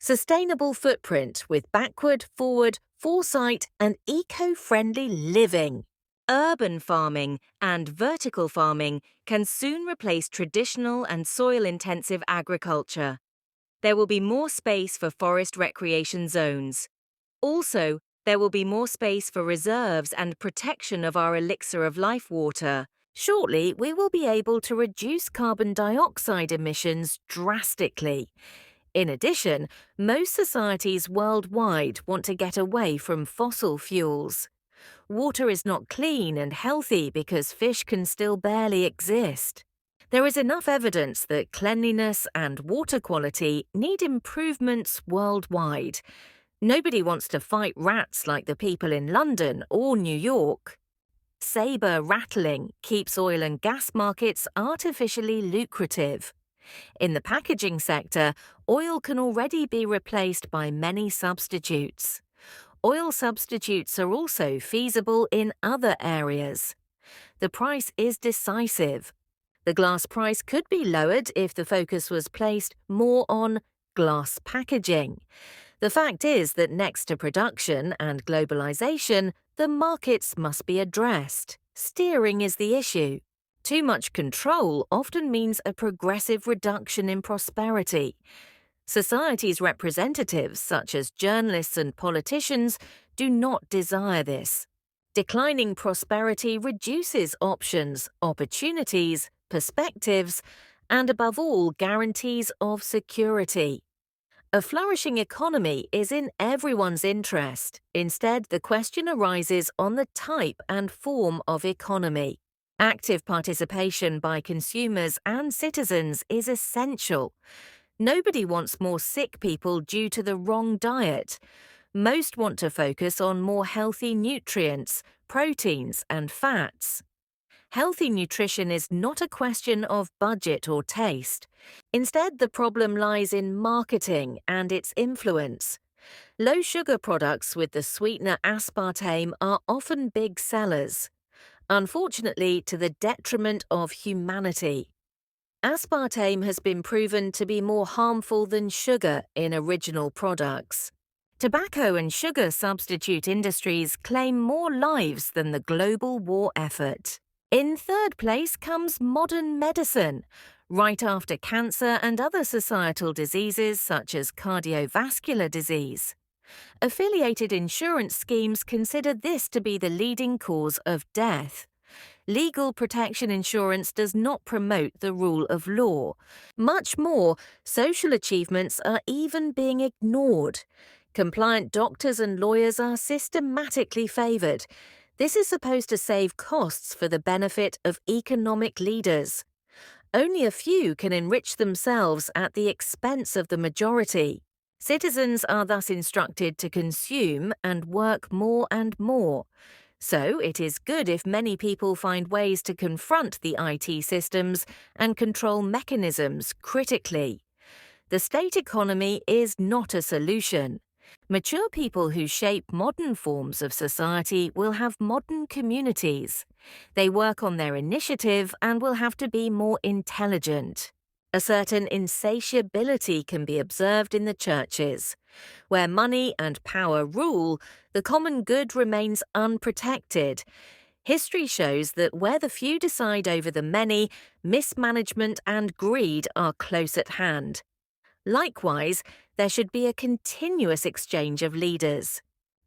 Sustainable footprint with backward, forward, foresight, and eco-friendly living. Urban farming and vertical farming can soon replace traditional and soil-intensive agriculture. There will be more space for forest recreation zones. Also, there will be more space for reserves and protection of our elixir of life water. Shortly, we will be able to reduce carbon dioxide emissions drastically. In addition, most societies worldwide want to get away from fossil fuels. Water is not clean and healthy because fish can still barely exist. There is enough evidence that cleanliness and water quality need improvements worldwide. Nobody wants to fight rats like the people in London or New York. Sabre rattling keeps oil and gas markets artificially lucrative. In the packaging sector, oil can already be replaced by many substitutes. Oil substitutes are also feasible in other areas. The price is decisive. The glass price could be lowered if the focus was placed more on glass packaging. The fact is that next to production and globalization, the markets must be addressed. Steering is the issue. Too much control often means a progressive reduction in prosperity. Society's representatives, such as journalists and politicians, do not desire this. Declining prosperity reduces options, opportunities, perspectives, and above all, guarantees of security. A flourishing economy is in everyone's interest. Instead, the question arises on the type and form of economy. Active participation by consumers and citizens is essential. Nobody wants more sick people due to the wrong diet. Most want to focus on more healthy nutrients, proteins, and fats. Healthy nutrition is not a question of budget or taste. Instead, the problem lies in marketing and its influence. Low-sugar products with the sweetener aspartame are often big sellers, unfortunately to the detriment of humanity. Aspartame has been proven to be more harmful than sugar in original products. Tobacco and sugar substitute industries claim more lives than the global war effort. In third place comes modern medicine, right after cancer and other societal diseases such as cardiovascular disease. Affiliated insurance schemes consider this to be the leading cause of death. Legal protection insurance does not promote the rule of law. Much more, social achievements are even being ignored. Compliant doctors and lawyers are systematically favoured. This is supposed to save costs for the benefit of economic leaders. Only a few can enrich themselves at the expense of the majority. Citizens are thus instructed to consume and work more and more. So it is good if many people find ways to confront the IT systems and control mechanisms critically. The state economy is not a solution. Mature people who shape modern forms of society will have modern communities. They work on their initiative and will have to be more intelligent. A certain insatiability can be observed in the churches. Where money and power rule, the common good remains unprotected. History shows that where the few decide over the many, mismanagement and greed are close at hand. Likewise, there should be a continuous exchange of leaders.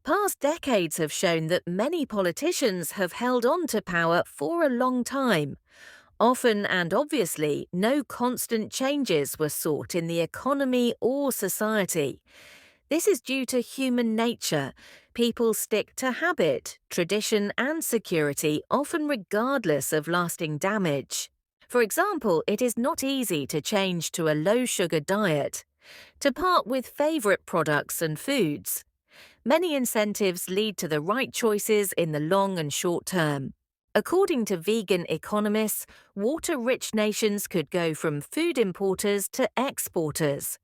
Past decades have shown that many politicians have held on to power for a long time. Often and obviously, no constant changes were sought in the economy or society. This is due to human nature. People stick to habit, tradition, and security, often regardless of lasting damage. For example, it is not easy to change to a low-sugar diet, to part with favorite products and foods. Many incentives lead to the right choices in the long and short term. According to vegan economists, water-rich nations could go from food importers to exporters.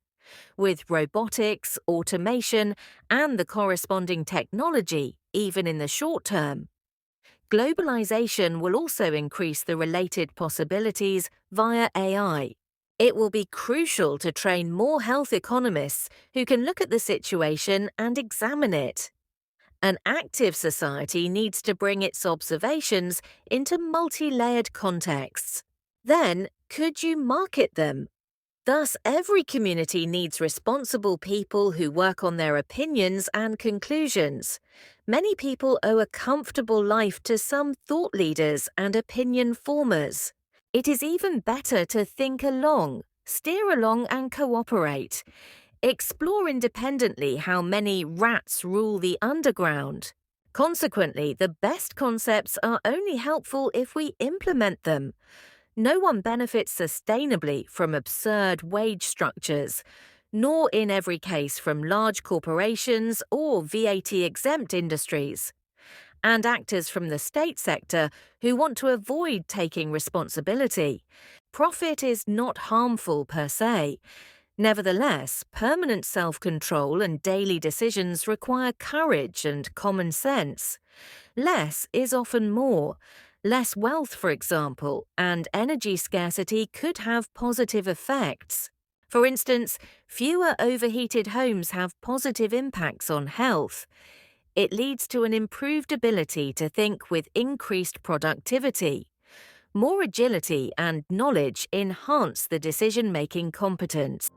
With robotics, automation, and the corresponding technology, even in the short term. Globalization will also increase the related possibilities via AI. It will be crucial to train more health economists who can look at the situation and examine it. An active society needs to bring its observations into multi-layered contexts. Then, could you market them? Thus, every community needs responsible people who work on their opinions and conclusions. Many people owe a comfortable life to some thought leaders and opinion formers. It is even better to think along, steer along and cooperate. Explore independently how many rats rule the underground. Consequently, the best concepts are only helpful if we implement them. No one benefits sustainably from absurd wage structures, nor in every case from large corporations or VAT-exempt industries. And actors from the state sector who want to avoid taking responsibility. Profit is not harmful per se. Nevertheless, permanent self-control and daily decisions require courage and common sense. Less is often more. Less wealth, for example, and energy scarcity could have positive effects. For instance, fewer overheated homes have positive impacts on health. It leads to an improved ability to think with increased productivity. More agility and knowledge enhance the decision-making competence.